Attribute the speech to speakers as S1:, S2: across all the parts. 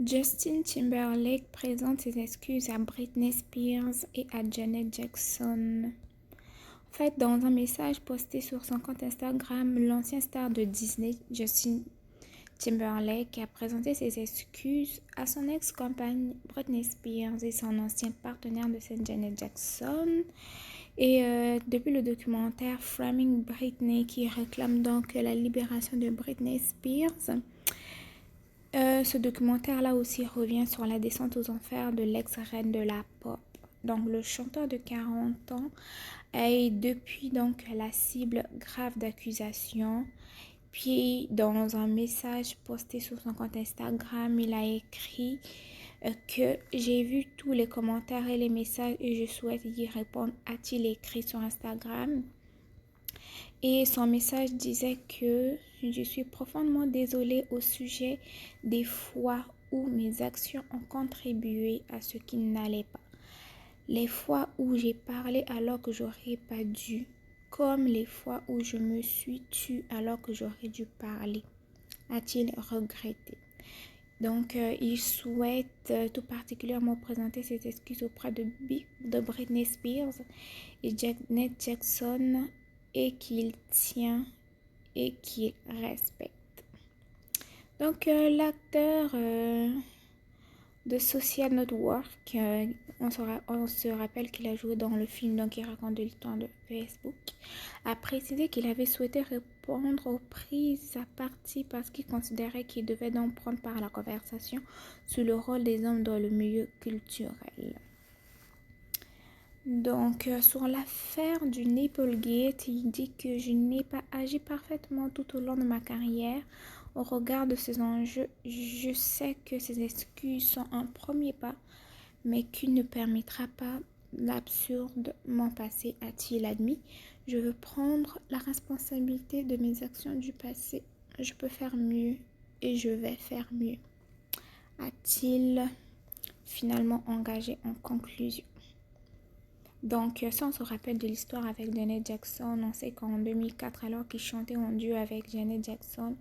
S1: Justin Timberlake présente ses excuses à Britney Spears et à Janet Jackson. En fait, dans un message posté sur son compte Instagram, l'ancien star de Disney, Justin Timberlake, a présenté ses excuses à son ex-compagne Britney Spears et son ancien partenaire de scène Janet Jackson. Et depuis le documentaire Framing Britney, qui réclame donc la libération de Britney Spears, ce documentaire-là aussi revient sur la descente aux enfers de l'ex-reine de la pop. Donc le chanteur de 40 ans est depuis donc la cible grave d'accusations. Puis dans un message posté sur son compte Instagram, il a écrit que j'ai vu tous les commentaires et les messages et je souhaite y répondre, a-t-il écrit sur Instagram. Et son message disait que je suis profondément désolée au sujet des fois où mes actions ont contribué à ce qui n'allait pas. Les fois où j'ai parlé alors que j'aurais pas dû, comme les fois où je me suis tue alors que j'aurais dû parler, a-t-il regretté. Donc, il souhaite tout particulièrement présenter ses excuses auprès de Britney Spears et Janet Jackson et qu'il tient et qu'il respecte. Donc, l'acteur de Social Network, on se rappelle qu'il a joué dans le film donc il raconte de l'histoire de Facebook, a précisé qu'il avait souhaité répondre aux prises à partie parce qu'il considérait qu'il devait donc prendre part à la conversation sur le rôle des hommes dans le milieu culturel. Donc, sur l'affaire du Nipplegate, il dit que je n'ai pas agi parfaitement tout au long de ma carrière. Au regard de ces enjeux, je sais que ces excuses sont un premier pas, mais qui ne permettra pas l'absurde m'en passer, a-t-il admis. Je veux prendre la responsabilité de mes actions du passé. Je peux faire mieux et je vais faire mieux, a-t-il finalement engagé en conclusion. Donc, si on se rappelle de l'histoire avec Janet Jackson, on sait qu'en 2004, alors qu'il chantait en duo avec Janet Jackson,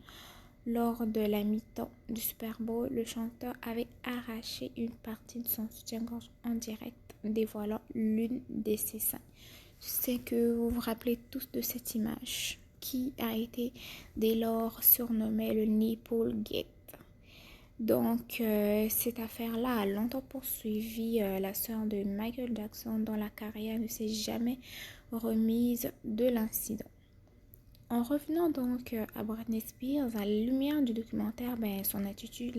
S1: lors de la mi-temps du Super Bowl, le chanteur avait arraché une partie de son soutien-gorge en direct, dévoilant l'une de ses seins. Je sais que vous vous rappelez tous de cette image, qui a été dès lors surnommée le Nipplegate. Donc, cette affaire-là a longtemps poursuivi la sœur de Michael Jackson, dont la carrière ne s'est jamais remise de l'incident. En revenant donc à Britney Spears, à la lumière du documentaire, son attitude,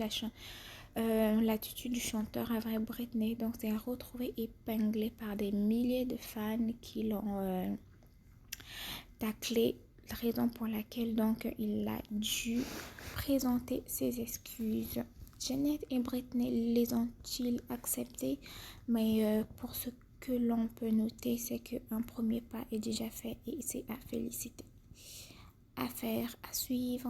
S1: l'attitude du chanteur envers Britney, donc s'est retrouvée épinglée par des milliers de fans qui l'ont taclé, raison pour laquelle donc il a dû présenter ses excuses. Janet et Britney les ont-ils acceptées? Mais pour ce que l'on peut noter, c'est qu'un premier pas est déjà fait et c'est à féliciter. Affaire à suivre.